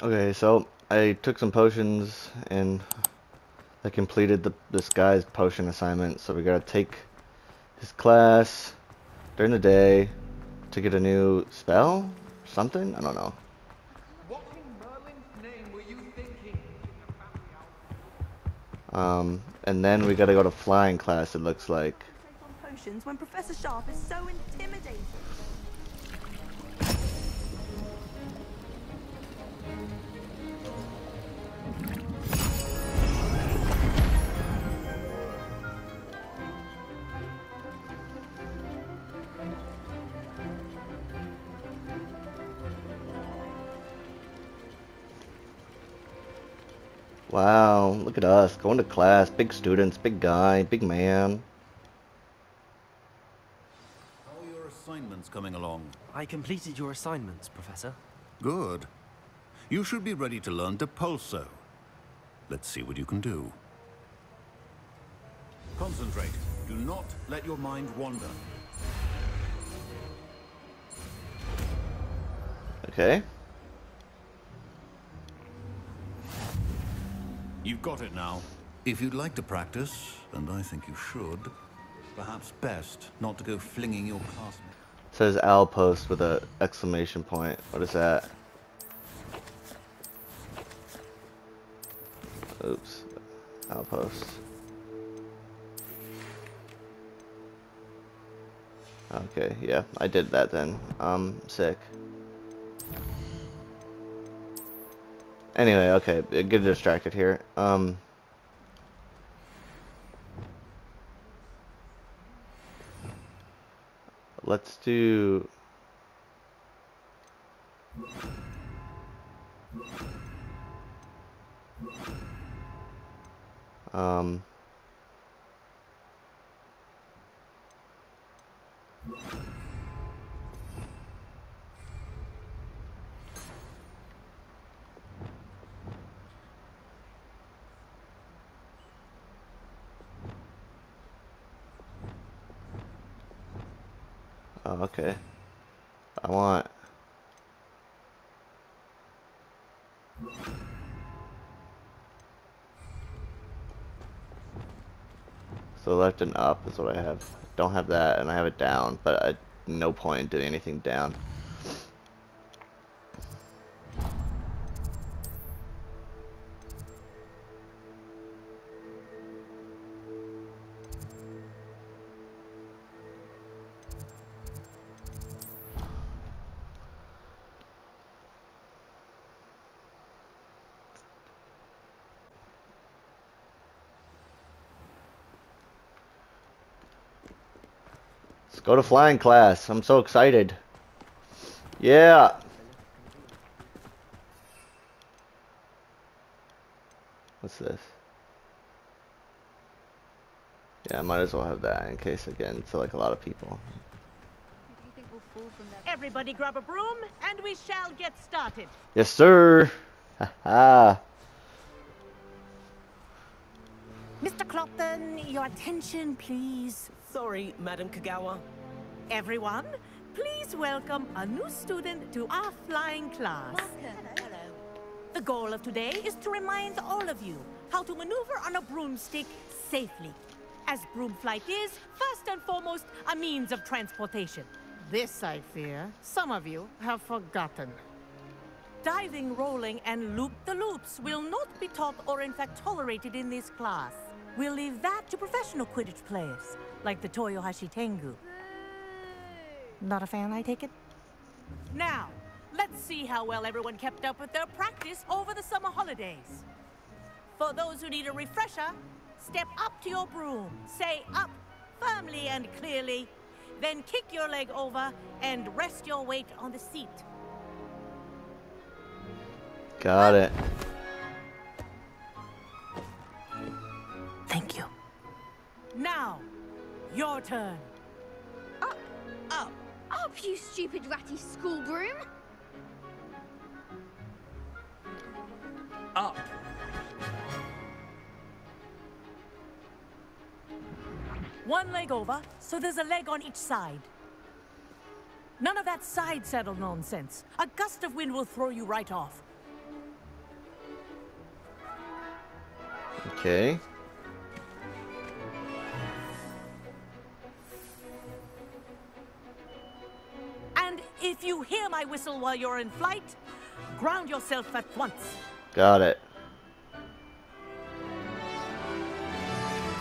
Okay, so I took some potions and I completed this guy's potion assignment. So we gotta take his class during the day to get a new spell? Something? I don't know. What in Merlin's name were you thinking? And then we gotta go to flying class, it looks like. Concentrate on potions when Professor Sharp is so intimidating. Wow, look at us, going to class, big students, big guy, big man. How are your assignments coming along? I completed your assignments, Professor. Good. You should be ready to learn Depulso. Let's see what you can do. Concentrate. Do not let your mind wander. Okay. You've got it now. If you'd like to practice, and I think you should, perhaps best not to go flinging your classmates. It says owl post with a exclamation point. What is that? Oops. Owl post. Okay, yeah, I did that then. Sick. Anyway, okay, get distracted here. Let's do... Oh, okay. I want... So left and up is what I have. Don't have that, and I have it down, but at no point in doing anything down. Let's go to flying class. I'm so excited. Yeah. What's this? Yeah, I might as well have that in case again to like a lot of people. Everybody grab a broom and we shall get started. Yes, sir. Haha. Mr. Clopton, your attention, please. Sorry, Madam Kagawa. Everyone, please welcome a new student to our flying class. Hello. The goal of today is to remind all of you how to maneuver on a broomstick safely. As broom flight is, first and foremost, a means of transportation. This, I fear, some of you have forgotten. Diving, rolling, and loop-the-loops will not be taught or in fact tolerated in this class. We'll leave that to professional Quidditch players, like the Toyohashi Tengu. Not a fan, I take it? Now, let's see how well everyone kept up with their practice over the summer holidays. For those who need a refresher, step up to your broom, say up firmly and clearly, then kick your leg over and rest your weight on the seat. Got it. Thank you. Now, your turn. Up, up, up, you stupid ratty school broom! Up. One leg over, so there's a leg on each side. None of that side saddle nonsense. A gust of wind will throw you right off. Okay. And if you hear my whistle while you're in flight, ground yourself at once. Got it.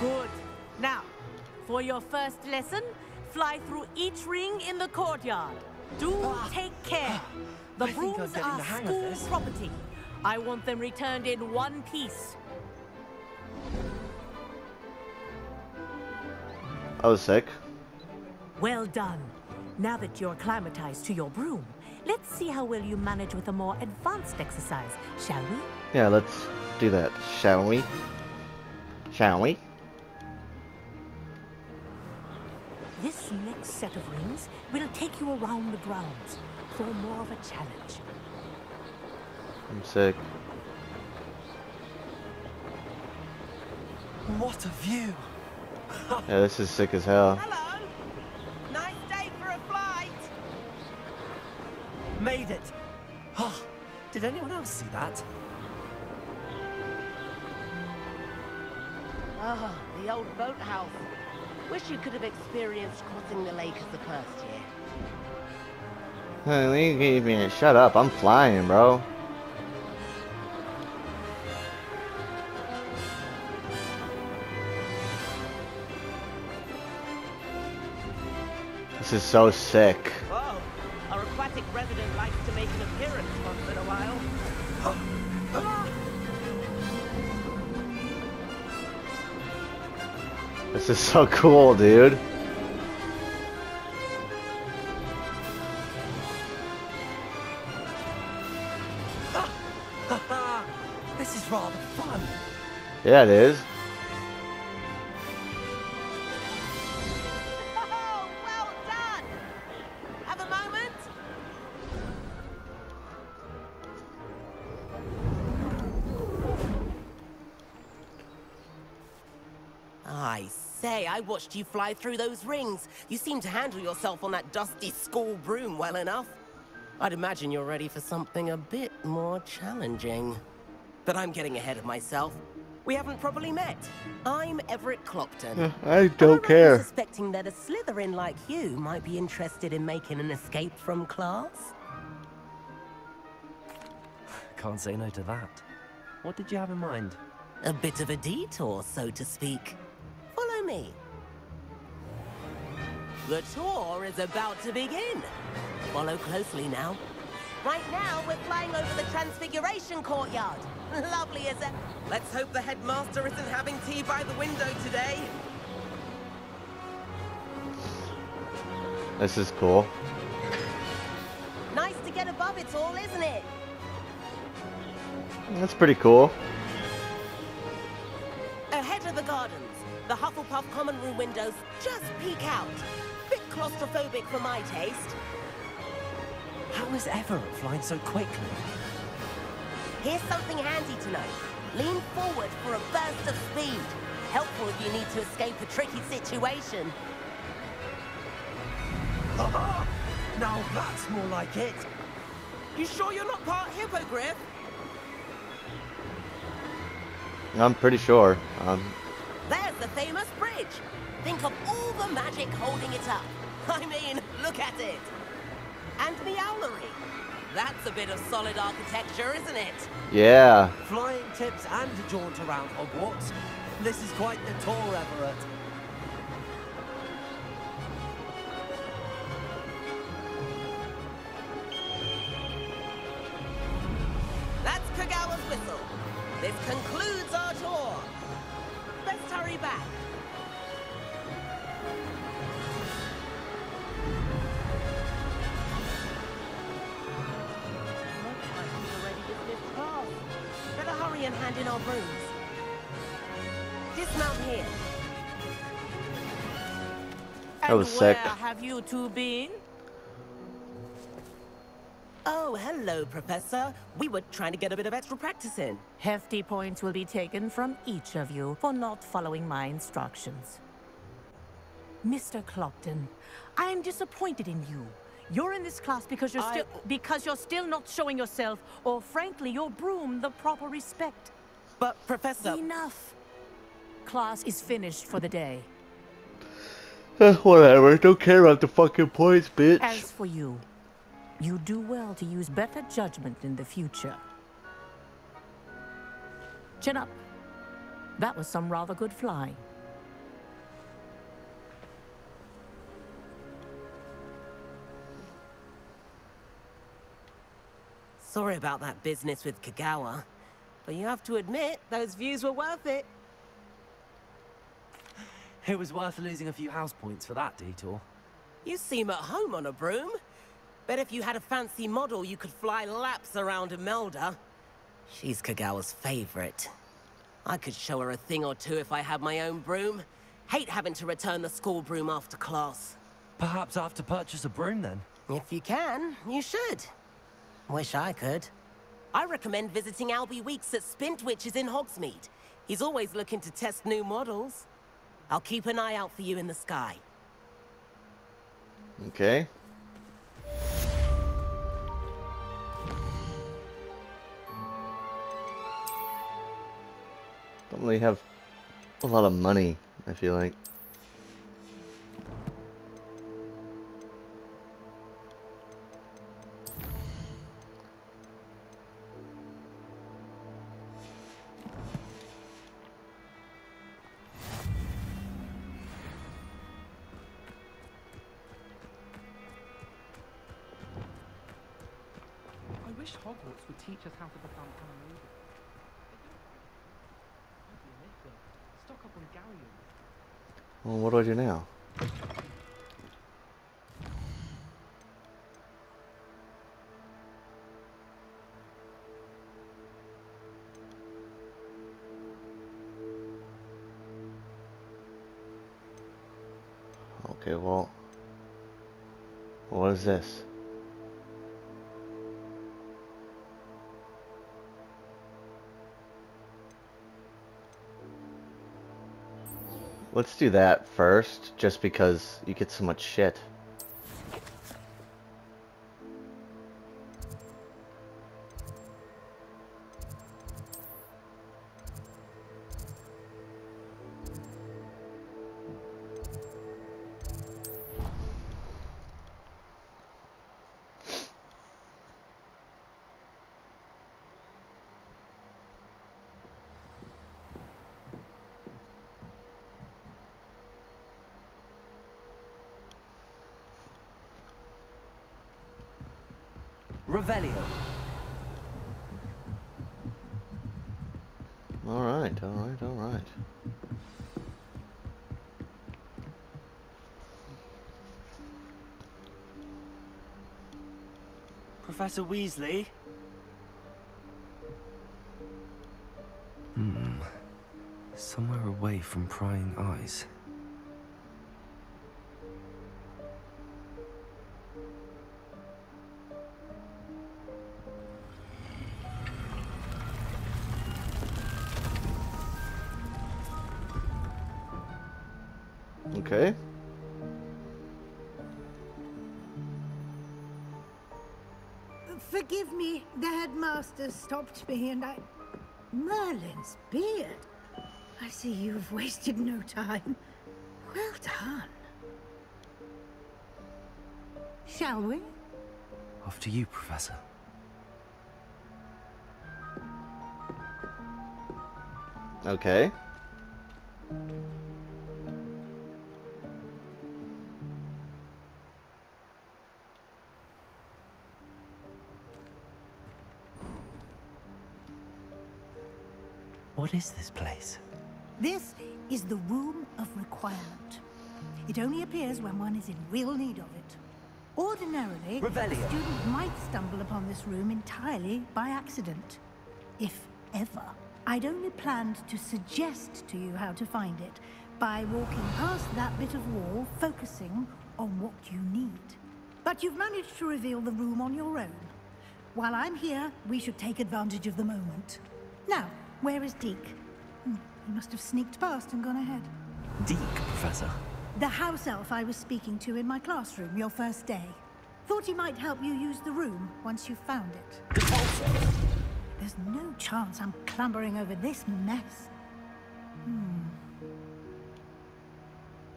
Good. Now, for your first lesson, fly through each ring in the courtyard. Do take care. The I think I'm brooms getting are the hang of school this. property. I want them returned in one piece. I was sick. Well done. Now that you're acclimatized to your broom, let's see how well you manage with a more advanced exercise, shall we? Yeah, let's do that, shall we? Shall we? This next set of rings will take you around the grounds for more of a challenge. I'm sick. What a view! Yeah, this is sick as hell. Hello. Nice day for a flight. Made it! Oh, did anyone else see that? Ah, the old boathouse. Wish you could have experienced crossing the lake as the first year. Hey, leave me. Shut up. I'm flying, bro. This is so sick. Whoa. Our aquatic resident likes to make an appearance once in a while. This is so cool, dude. This is rather fun. Yeah, it is. Oh, well done! Have a moment? I say, I watched you fly through those rings. You seem to handle yourself on that dusty school broom well enough. I'd imagine you're ready for something a bit more challenging. But I'm getting ahead of myself. We haven't properly met. I'm Everett Clopton. I Am don't right in care. suspecting that a Slytherin like you might be interested in making an escape from class? Can't say no to that. What did you have in mind? A bit of a detour, so to speak. Follow me. The tour is about to begin. Follow closely now. Right now, we're flying over the Transfiguration Courtyard. Lovely as ever. Let's hope the headmaster isn't having tea by the window today. This is cool. Nice to get above it all, isn't it? That's pretty cool. Ahead of the gardens, the Hufflepuff common room windows just peek out. Bit claustrophobic for my taste. How is Everett flying so quickly? Here's something handy to know. Lean forward for a burst of speed. Helpful if you need to escape a tricky situation. Now that's more like it. You sure you're not part hippogriff? I'm pretty sure. There's the famous bridge. Think of all the magic holding it up. I mean, look at it. And the owlery. That's a bit of solid architecture, isn't it? Yeah. Flying tips and a jaunt around Hogwarts. This is quite the tour, Everett. That's Kagawa's whistle. This concludes our tour. Let's hurry back. Looks like we've already dismissed class. Better hurry and hand in our brooms. Dismount here. That was sick. Where have you two been? Oh, hello, Professor. We were trying to get a bit of extra practice in. Hefty points will be taken from each of you for not following my instructions. Mr. Clopton, I am disappointed in you. You're in this class because you're still not showing yourself, or frankly, your broom, the proper respect. But, Professor... Enough. Class is finished for the day. Whatever, don't care about the fucking points, bitch. As for you, you do well to use better judgment in the future. Chin up. That was some rather good flying. Sorry about that business with Kagawa, but you have to admit, those views were worth it. It was worth losing a few house points for that detour. You seem at home on a broom. Bet if you had a fancy model, you could fly laps around Imelda. She's Kagawa's favorite. I could show her a thing or two if I had my own broom. Hate having to return the school broom after class. Perhaps I have to purchase a broom then? If you can, you should. Wish I could. I recommend visiting Albie Weeks at Spintwitches in Hogsmeade. He's always looking to test new models. I'll keep an eye out for you in the sky. Okay. Don't really have a lot of money, I feel like. I wish Hogwarts would teach us how to become animated. Stock up on galleons. Well, what do I do now? Okay, well, what is this? Let's do that first, just because you get so much shit. Revelio. Alright, alright, alright. Professor Weasley? Somewhere away from prying eyes. Okay. Forgive me, the headmaster stopped me and I... Merlin's beard. I see you've wasted no time. Well done. Shall we? After you, Professor. Okay. What is this place? This is the Room of Requirement. It only appears when one is in real need of it. Ordinarily, a Revelio. student might stumble upon this room entirely by accident. If ever. I'd only planned to suggest to you how to find it by walking past that bit of wall, focusing on what you need. But you've managed to reveal the room on your own. While I'm here, we should take advantage of the moment. Now, where is Deke? He must have sneaked past and gone ahead. Deke, Professor. The house elf I was speaking to in my classroom your first day. Thought he might help you use the room once you found it. There's no no chance I'm clambering over this mess.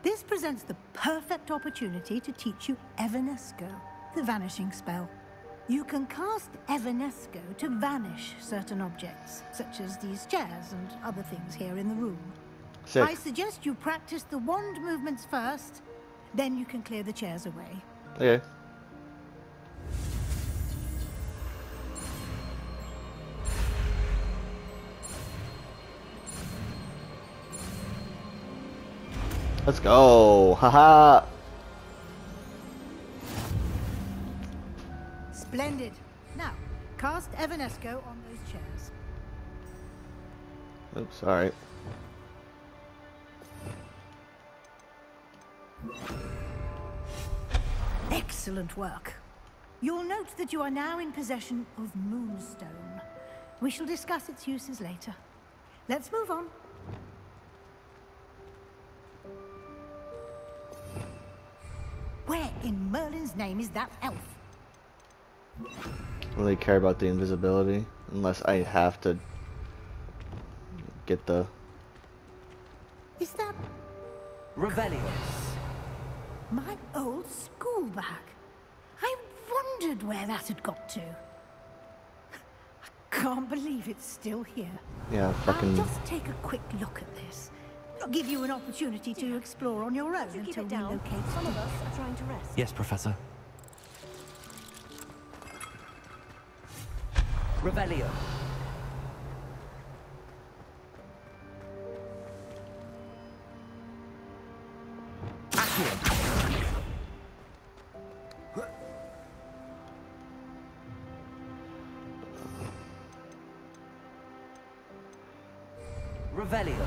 This presents the perfect opportunity to teach you Evanesco, the vanishing spell. You can cast Evanesco to vanish certain objects, such as these chairs and other things here in the room. Sick. I suggest you practice the wand movements first, then you can clear the chairs away. Okay. Let's go. Haha. Splendid. Now, cast Evanesco on those chairs. Oops, alright. Excellent work. You'll note that you are now in possession of Moonstone. We shall discuss its uses later. Let's move on. Where in Merlin's name is that elf? I don't really care about the invisibility unless I have to get the... Is that Revelius. my old school bag? I wondered where that had got to. I can't believe it's still here. Yeah, fucking... I'll just take a quick look at this. I'll give you an opportunity to explore on your own Keep until it we down. locate Some of us are trying to rest. Yes, Professor. Revelio. Accio. Revelio.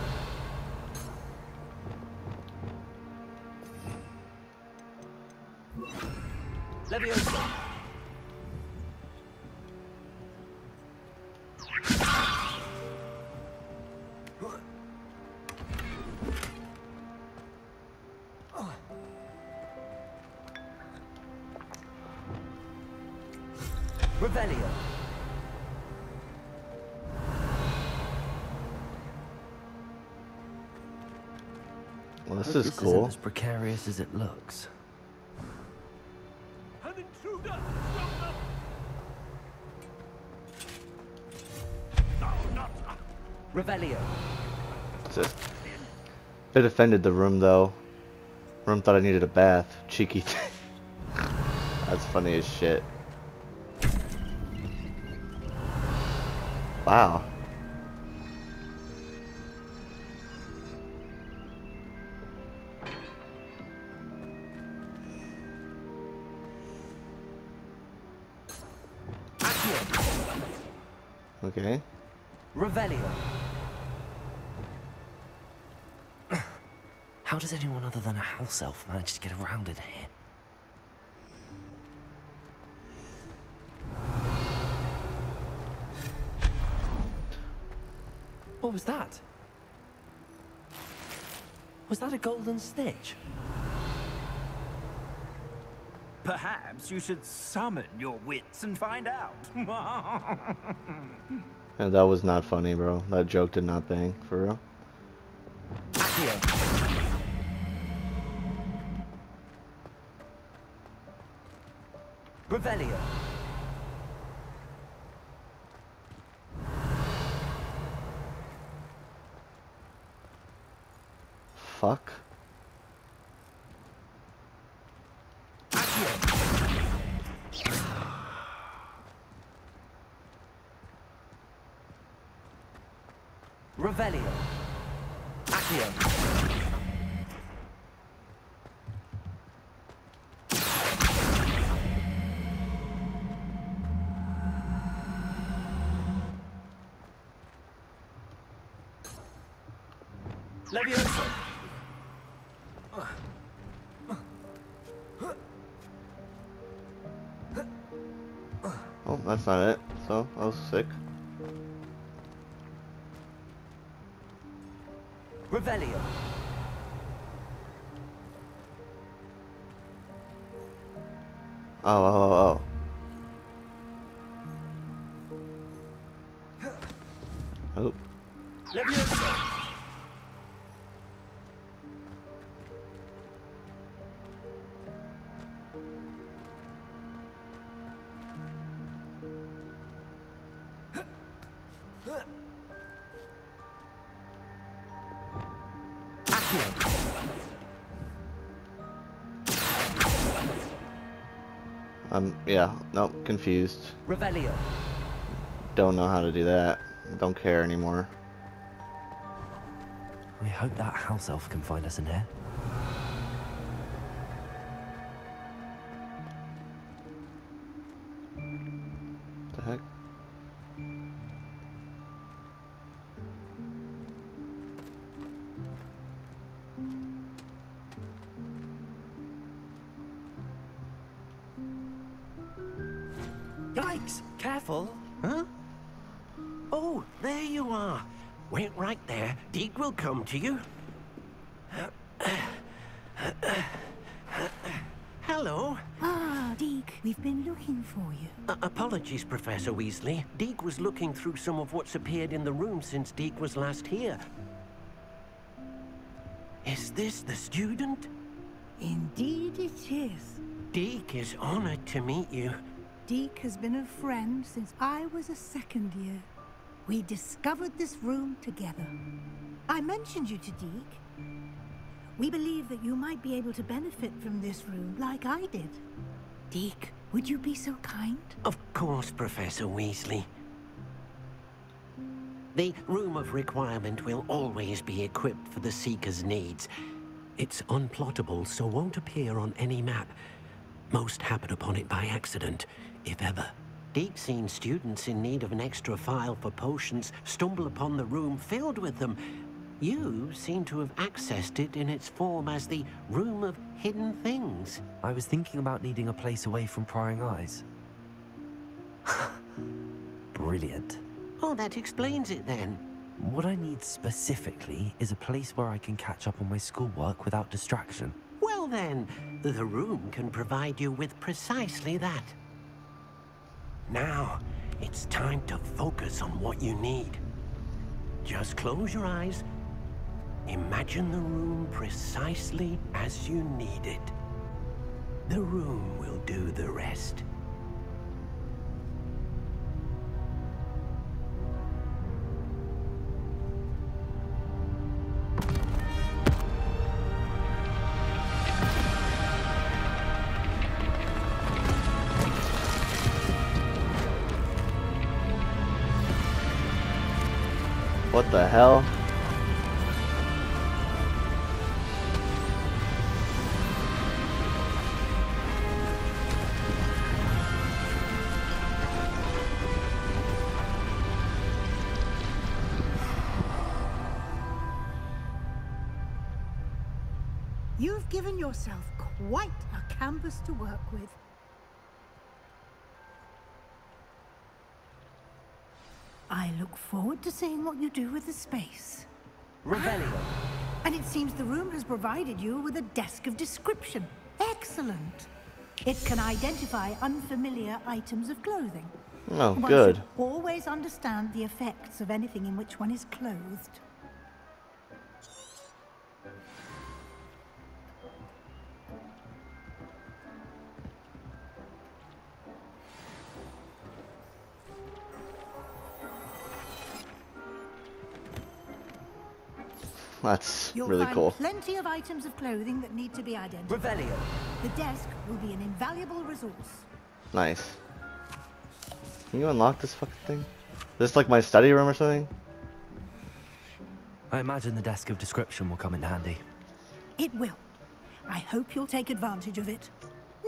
Leviosa. Revelio. Well, this is Isn't cool. as precarious as it looks. An intruder! Stop them! No, not... Revelio. It offended the room though. Room thought I needed a bath. Cheeky thing. That's funny as shit. Wow. Accio. Okay. Revelio. How does anyone other than a house elf manage to get around in here? What was that? Was that a golden stitch? Perhaps you should summon your wits and find out. And that was not funny, bro. That joke did not bang, for real. Accio. Revelio. Fuck. Revelio. Accio. Leviosa. Oh, that's not it. So, I was sick. Revelio. Oh. Oh. Yeah, nope, confused. Revelio. Don't know how to do that. Don't care anymore. I hope that house elf can find us in here. The heck? Yikes! Careful. Huh? Oh, there you are. Wait right there. Deke will come to you. Hello. Ah, Deke, we've been looking for you. Apologies, Professor Weasley. Deke was looking through some of what's appeared in the room since Deke was last here. Is this the student? Indeed it is. Deke is honored to meet you. Deke has been a friend since I was a second year. We discovered this room together. I mentioned you to Deke. We believe that you might be able to benefit from this room like I did. Deke, would you be so kind? Of course, Professor Weasley. The Room of Requirement will always be equipped for the Seeker's needs. It's unplottable, so won't appear on any map. Most happen upon it by accident, if ever. Deke's seen students in need of an extra file for potions stumble upon the room filled with them. You seem to have accessed it in its form as the Room of Hidden Things. I was thinking about needing a place away from prying eyes. Brilliant. Oh, that explains it then. What I need specifically is a place where I can catch up on my schoolwork without distraction. Well then, the room can provide you with precisely that. Now, it's time to focus on what you need. Just close your eyes. Imagine the room precisely as you need it. The room will do the rest. What the hell? You've given yourself quite a canvas to work with. I look forward to seeing what you do with the space. Revelio. And it seems the room has provided you with a desk of description. Excellent. It can identify unfamiliar items of clothing. Oh, One good. should always understand the effects of anything in which one is clothed. That's You'll really find cool. plenty of items of clothing that need to be identified. Revelio. The desk will be an invaluable resource. Nice. Can you unlock this fucking thing? Is this like my study room or something? I imagine the desk of description will come in handy. It will. I hope you'll take advantage of it.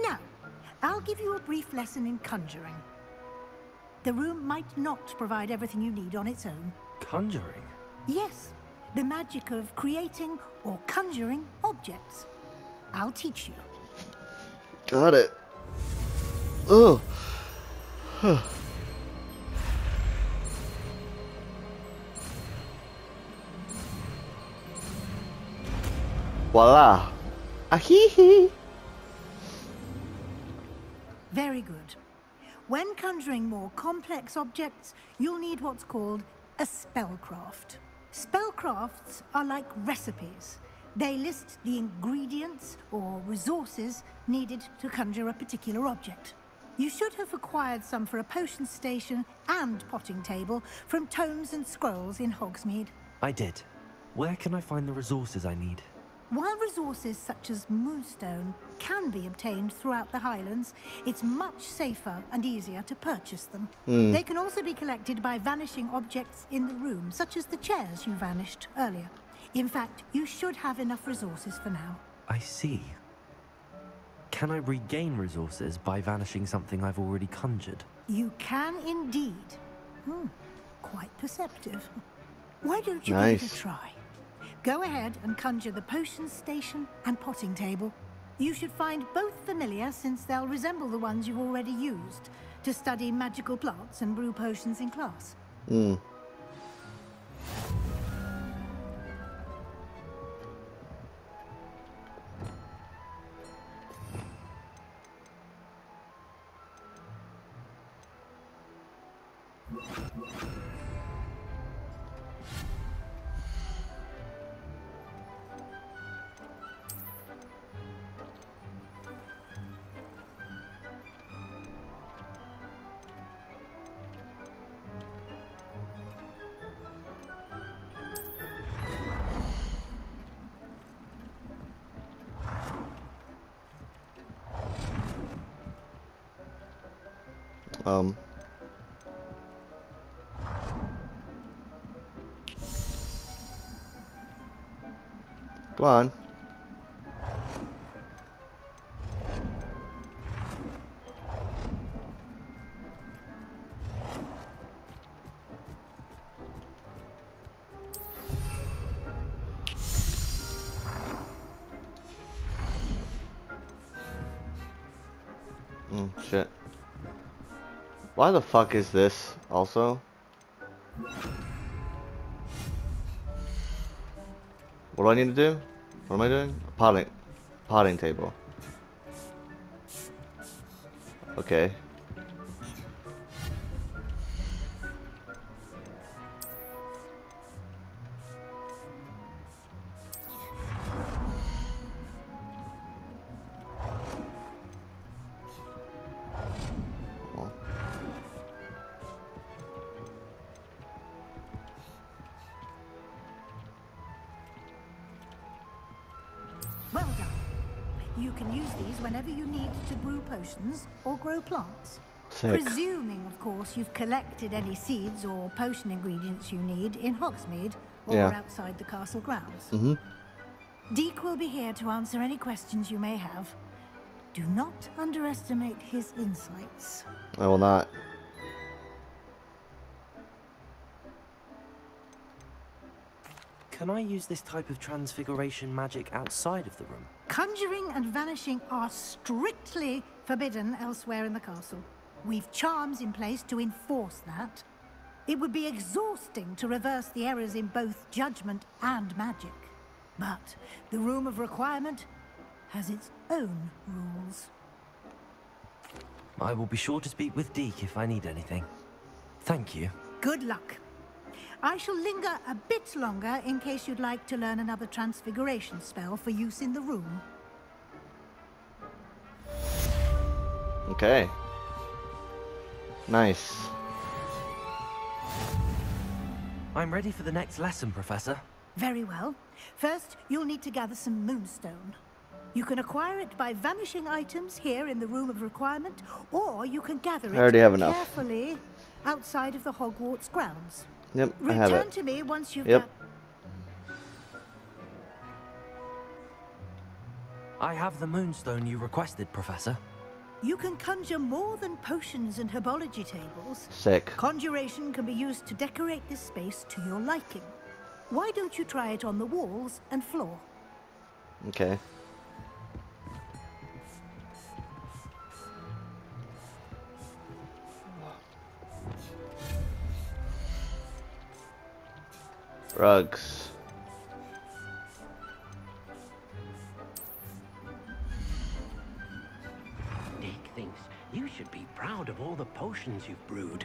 Now, I'll give you a brief lesson in conjuring. The room might not provide everything you need on its own. Conjuring? Yes, the magic of creating or conjuring objects. I'll teach you. Got it. Ugh. Voila. Ahihi. Very good. When conjuring more complex objects, you'll need what's called A spellcraft. Spellcrafts are like recipes. They list the ingredients or resources needed to conjure a particular object. You should have acquired some for a potion station and potting table from tomes and scrolls in Hogsmeade. I did. Where can I find the resources I need? While resources such as moonstone can be obtained throughout the Highlands, it's much safer and easier to purchase them. They can also be collected by vanishing objects in the room, such as the chairs you vanished earlier. In fact, you should have enough resources for now. I see. Can I regain resources by vanishing something I've already conjured? You can indeed. Quite perceptive. Why don't you Nice. give it a try? Go ahead and conjure the potion station and potting table. You should find both familiar, since they'll resemble the ones you've already used to study magical plants and brew potions in class. Come on. Shit. Why the fuck is this also? What do I need to do? What am I doing? Potting table. Okay. Well done. You can use these whenever you need to brew potions or grow plants. Sick. Presuming, of course, you've collected any seeds or potion ingredients you need in Hogsmeade or Yeah. outside the castle grounds. Mm-hmm. Deke will be here to answer any questions you may have. Do not underestimate his insights. I will not. Can I use this type of transfiguration magic outside of the room? Conjuring and vanishing are strictly forbidden elsewhere in the castle. We've charms in place to enforce that. It would be exhausting to reverse the errors in both judgment and magic. But the Room of Requirement has its own rules. I will be sure to speak with Deke if I need anything. Thank you. Good luck. I shall linger a bit longer in case you'd like to learn another transfiguration spell for use in the room. Okay. Nice. I'm ready for the next lesson, Professor. Very well. First, you'll need to gather some moonstone. You can acquire it by vanishing items here in the Room of Requirement, or you can gather I already have enough. carefully outside of the Hogwarts grounds. Yep, I have Return it. to me once you've Yep. I have the moonstone you requested, Professor. You can conjure more than potions and herbology tables. Sick. Conjuration can be used to decorate this space to your liking. Why don't you try it on the walls and floor? Okay. Rugs. Deke thinks you should be proud of all the potions you've brewed.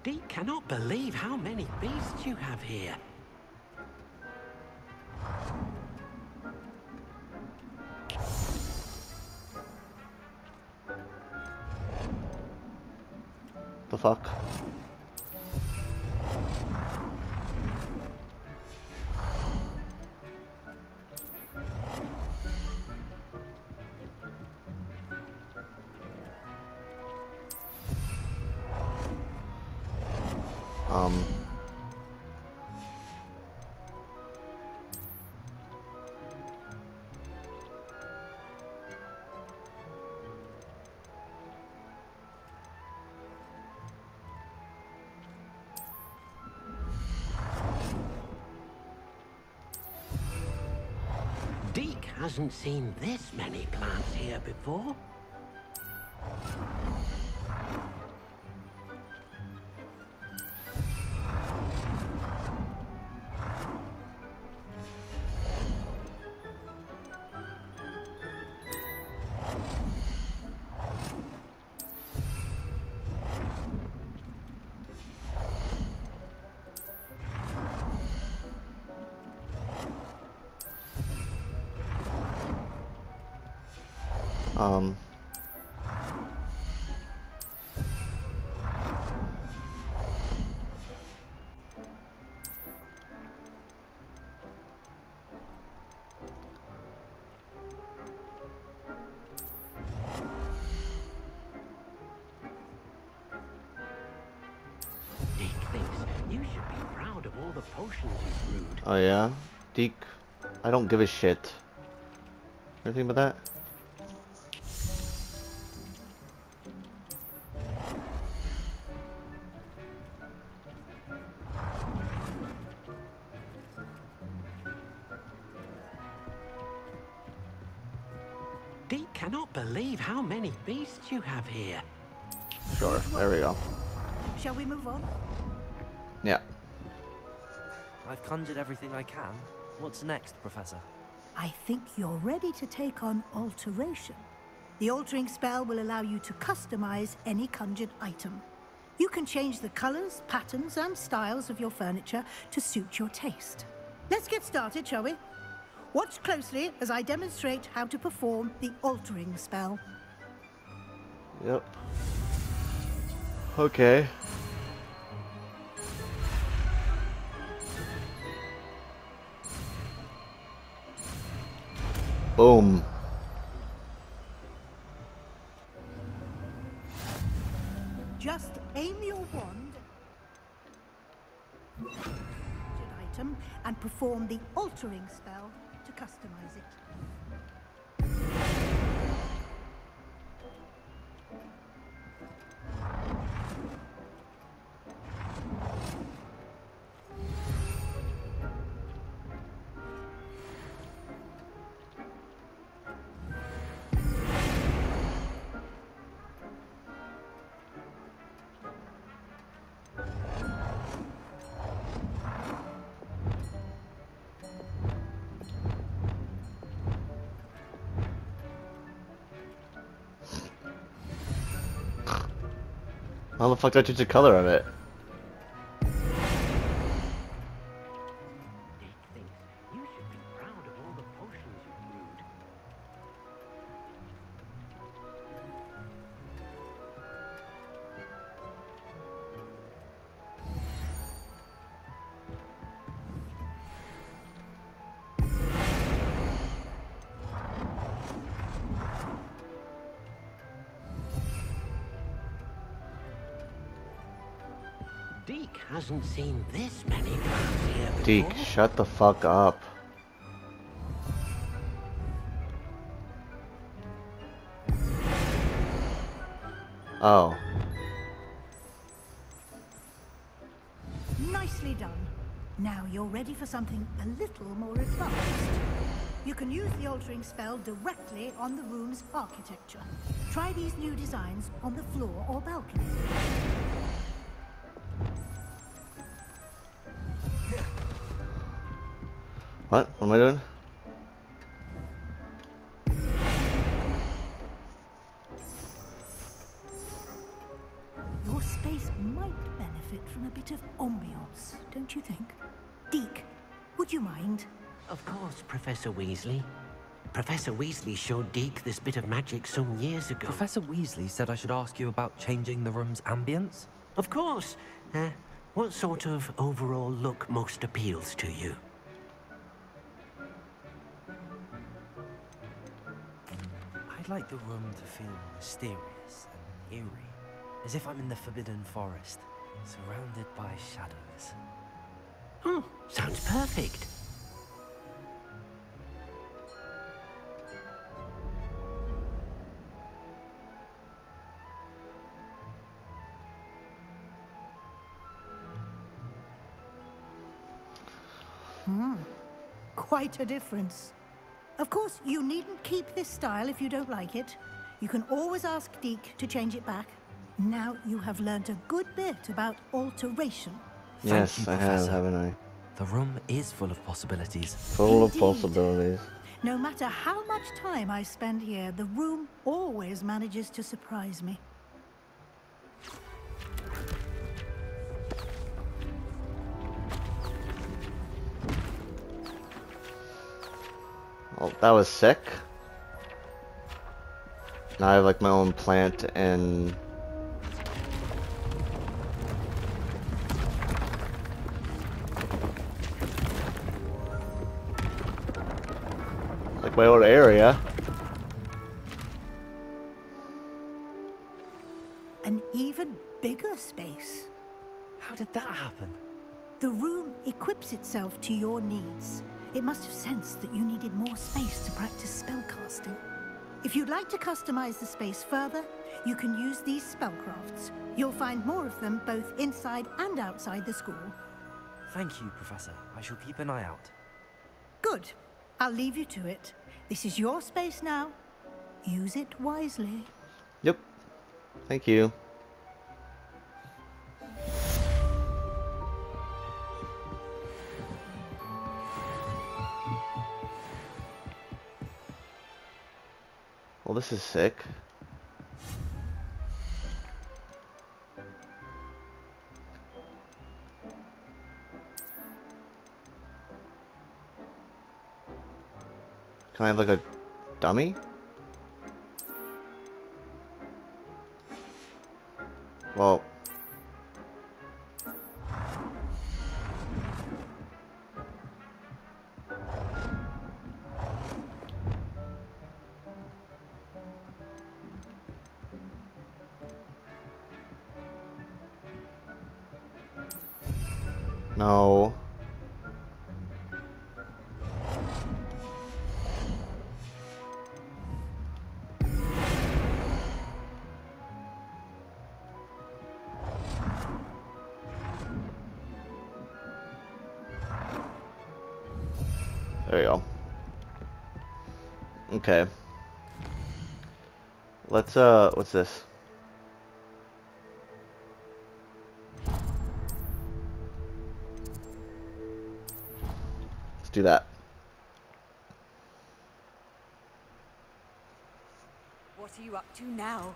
Deke cannot believe how many beasts you have here. The fuck? Deke hasn't seen this many plants here before. Deke thinks you should be proud of all the potions you've brewed. Oh yeah? Deke, I don't give a shit. Anything about that? Deke cannot believe how many beasts you have here. Sure, there we go. Shall we move on? Yeah. I've conjured everything I can. What's next, Professor? I think you're ready to take on alteration. The altering spell will allow you to customize any conjured item. You can change the colors, patterns, and styles of your furniture to suit your taste. Let's get started, shall we? Watch closely as I demonstrate how to perform the altering spell. Yep. Okay. Boom. Just aim your wand at an item and perform the altering spell to customize it. How the fuck did I change the color of it? You should be proud of all the potions you've brewed. Deke hasn't seen this many plants here before. Deke, shut the fuck up. Oh. Nicely done. Now you're ready for something a little more advanced. You can use the altering spell directly on the room's architecture. Try these new designs on the floor or balcony. What? What am I doing? Your Your space might benefit from a bit of ambiance, don't you think? Deke, would you mind? Of course, Professor Weasley. Professor Weasley showed Deke this bit of magic some years ago. Professor Weasley said I should ask you about changing the room's ambience? Of course. What sort of overall look most appeals to you? I'd like the room to feel mysterious and eerie, as if I'm in the Forbidden Forest, surrounded by shadows. Oh, sounds perfect. Quite a difference. Of course, you needn't keep this style if you don't like it. You can always ask Deke to change it back. Now you have learned a good bit about alteration. Yes, you, I have, haven't I? The room is full of possibilities. Full of possibilities. No matter how much time I spend here, the room always manages to surprise me. Well, that was sick. Now I have like my own plant and like my own area. An even bigger space. How did that happen? The room equips itself to your needs. It must have sensed that you needed more space to practice spellcasting. If you'd like to customize the space further, you can use these spellcrafts. You'll find more of them both inside and outside the school. Thank you, Professor. I shall keep an eye out. Good. I'll leave you to it. This is your space now. Use it wisely. Yep. Thank you. Well, this is sick. Can I have like a dummy? Well, no. There we go. Okay. Let's, what's this? Let's do that. What are you up to now?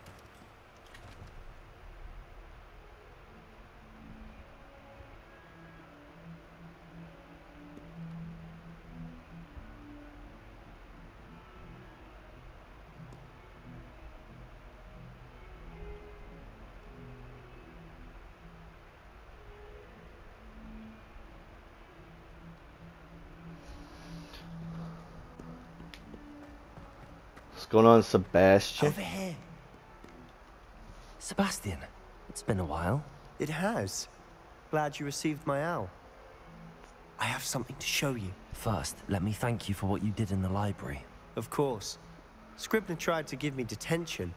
What's going on, Sebastian? Over here. Sebastian, it's been a while. It has. Glad you received my owl. I have something to show you. First, let me thank you for what you did in the library. Of course. Scribner tried to give me detention,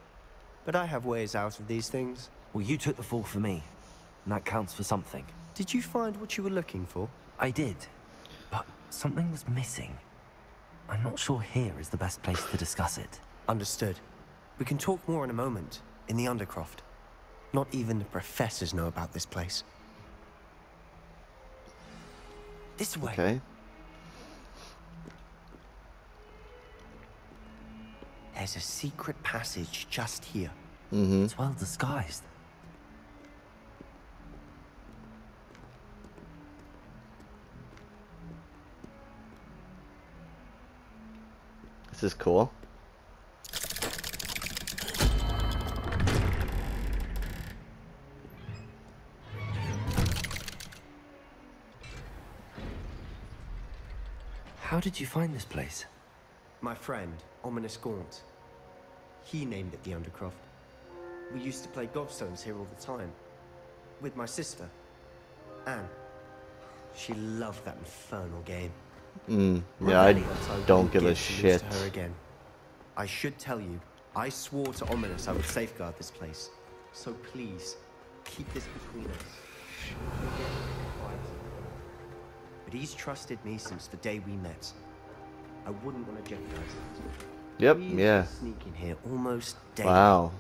but I have ways out of these things. Well, you took the fall for me, and that counts for something. Did you find what you were looking for? I did, but something was missing. I'm not sure here is the best place to discuss it. Understood. We can talk more in a moment, in the Undercroft. Not even the professors know about this place. This way. Okay. There's a secret passage just here. It's well disguised. is cool. How did you find this place? My friend, Ominous Gaunt. He named it the Undercroft. We used to play gobstones here all the time. With my sister, Anne. She loved that infernal game. Yeah, I don't give a shit. To her again. I should tell you, I swore to Ominous I would safeguard this place. So please, keep this between us. But he's trusted me since the day we met. I wouldn't want to jeopardize it. Yep, We've yeah. Sneaking here almost daily. Wow.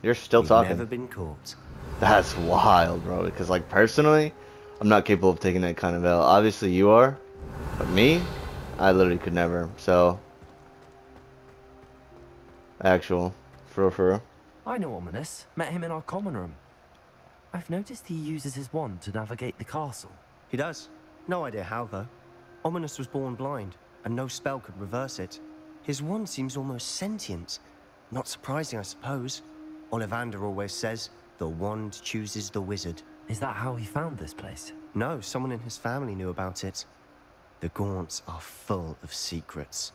You're still We've talking. Never been caught. That's wild, bro. Because, like, personally, I'm not capable of taking that kind of L. Obviously, you are. But me, I literally could never. So, actual. For real. I know Ominous. Met him in our common room. I've noticed he uses his wand to navigate the castle. He does. No idea how, though. Ominous was born blind, and no spell could reverse it. His wand seems almost sentient. Not surprising, I suppose. Ollivander always says, the wand chooses the wizard. Is that how he found this place? No, someone in his family knew about it. The Gaunts are full of secrets.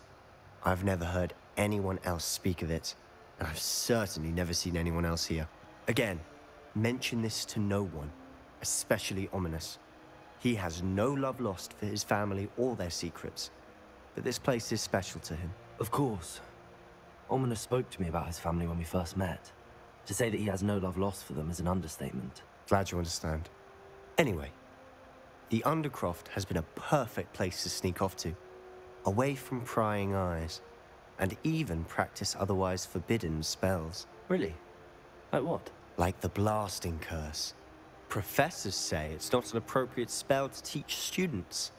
I've never heard anyone else speak of it, and I've certainly never seen anyone else here. Again, mention this to no one, especially Ominous. He has no love lost for his family or their secrets, but this place is special to him. Of course. Ominous spoke to me about his family when we first met. To say that he has no love lost for them is an understatement. Glad you understand. Anyway, the Undercroft has been a perfect place to sneak off to, away from prying eyes, and even practice otherwise forbidden spells. Really? Like what? Like the blasting curse. Professors say it's not an appropriate spell to teach students.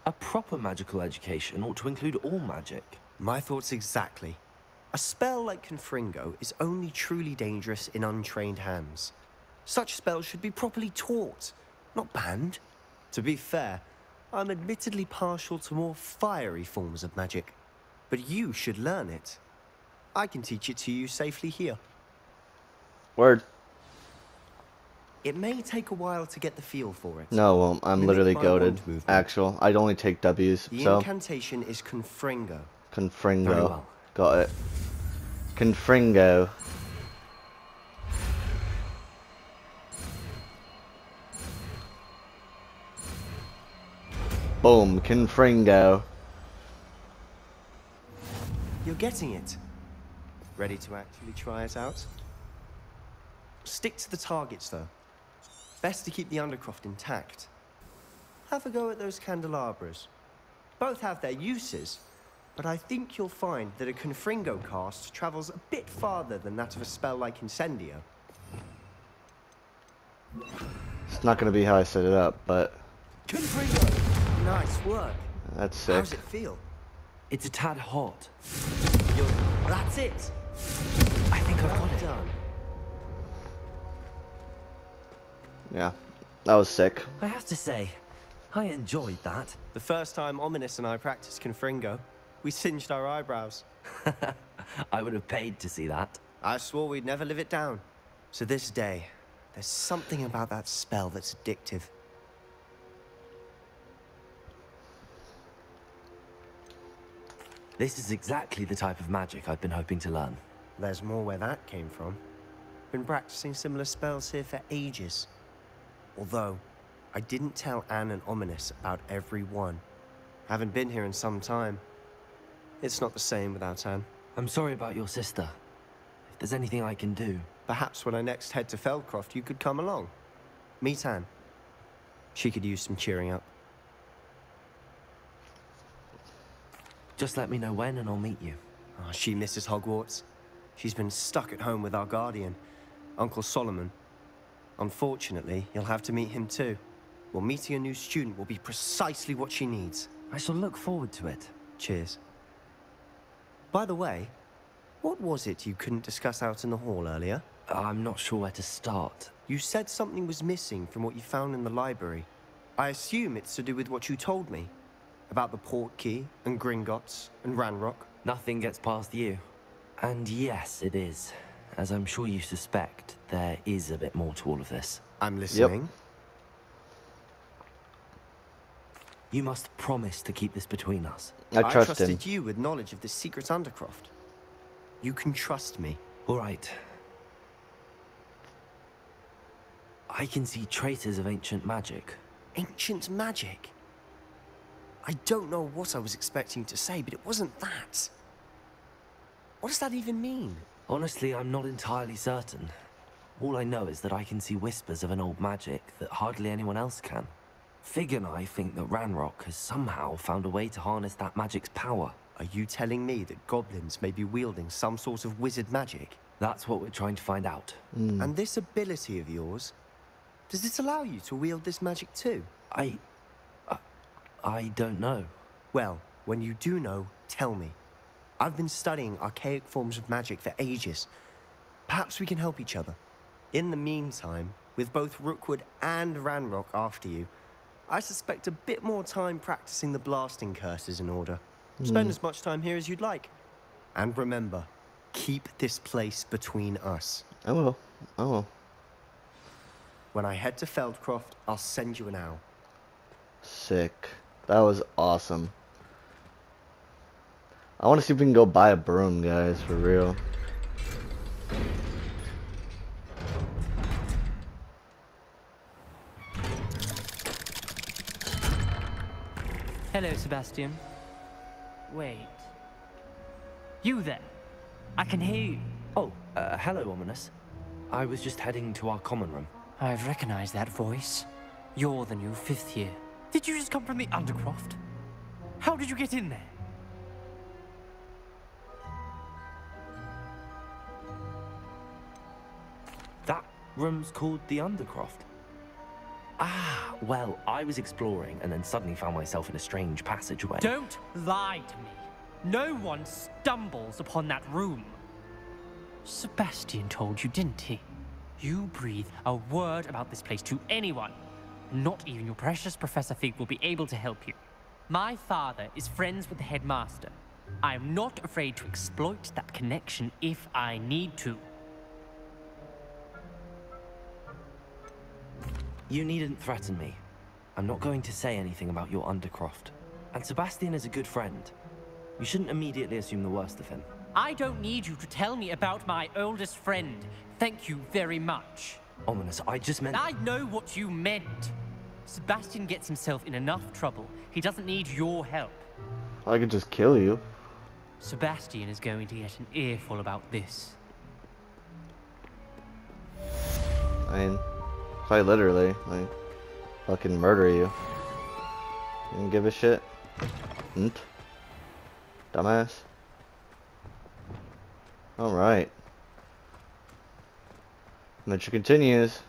A proper magical education ought to include all magic. My thoughts exactly. A spell like Confringo is only truly dangerous in untrained hands. Such spells should be properly taught, not banned. To be fair, I'm admittedly partial to more fiery forms of magic, but you should learn it. I can teach it to you safely here. Word. It may take a while to get the feel for it. No, well, I'm literally goated. Actual. I'd only take W's. The so. incantation is Confringo. Confringo. Very well. Got it. Confringo. Boom. Confringo. You're getting it. Ready to actually try it out? Stick to the targets, though. Best to keep the Undercroft intact. Have a go at those candelabras. Both have their uses, but I think you'll find that a Confringo cast travels a bit farther than that of a spell like Incendio. It's not going to be how I set it up, but... Confringo! Nice work. That's sick. How's it feel? It's a tad hot. That's it! I think I've got it. Done. Yeah, that was sick. I have to say, I enjoyed that. The first time Ominous and I practiced Confringo, we singed our eyebrows. I would have paid to see that. I swore we'd never live it down. To this day, there's something about that spell that's addictive. This is exactly the type of magic I've been hoping to learn. There's more where that came from. Been practicing similar spells here for ages. Although, I didn't tell Anne and Ominous about every one. Haven't been here in some time. It's not the same without Anne. I'm sorry about your sister. If there's anything I can do... Perhaps when I next head to Feldcroft, you could come along. Meet Anne. She could use some cheering up. Just let me know when and I'll meet you. Oh, she misses Hogwarts. She's been stuck at home with our guardian, Uncle Solomon. Unfortunately, you'll have to meet him too. Well, meeting a new student will be precisely what she needs. I shall look forward to it. Cheers. By the way, what was it you couldn't discuss out in the hall earlier? I'm not sure where to start. You said something was missing from what you found in the library. I assume it's to do with what you told me. About the port key, and Gringotts, and Ranrock. Nothing gets past you. And yes, it is. As I'm sure you suspect, there is a bit more to all of this. I'm listening. Yep. You must promise to keep this between us. I trust him. trusted you with knowledge of the secret Undercroft. You can trust me. All right. I can see traces of ancient magic. Ancient magic? I don't know what I was expecting to say, but it wasn't that. What does that even mean? Honestly, I'm not entirely certain. All I know is that I can see whispers of an old magic that hardly anyone else can. Fig and I think that Ranrock has somehow found a way to harness that magic's power. Are you telling me that goblins may be wielding some sort of wizard magic? That's what we're trying to find out. And this ability of yours, does it allow you to wield this magic too? I don't know. Well, when you do know, tell me. I've been studying archaic forms of magic for ages. Perhaps we can help each other. In the meantime, with both Rookwood and Ranrock after you, I suspect a bit more time practicing the blasting curse is in order. Spend as much time here as you'd like. And remember, keep this place between us. I will. I will. When I head to Feldcroft, I'll send you an owl. Sick. That was awesome. I want to see if we can go buy a broom, guys, for real. Hello, Sebastian. Wait. You there? I can hear you. Oh, hello, Ominous. I was just heading to our common room. I've recognized that voice. You're the new 5th year. Did you just come from the Undercroft? How did you get in there? That room's called the Undercroft. Ah, well, I was exploring and then suddenly found myself in a strange passageway. Don't lie to me. No one stumbles upon that room. Sebastian told you, didn't he? You breathe a word about this place to anyone. Not even your precious Professor Fig will be able to help you. My father is friends with the headmaster. I am not afraid to exploit that connection if I need to. You needn't threaten me. I'm not going to say anything about your Undercroft. And Sebastian is a good friend. You shouldn't immediately assume the worst of him. I don't need you to tell me about my oldest friend. Thank you very much. Ominous, I just meant... I know what you meant. Sebastian gets himself in enough trouble. He doesn't need your help. I could just kill you. Sebastian is going to get an earful about this. I mean, quite literally, like, fucking murder you. You don't give a shit. Dumbass. Alright. Adventure continues.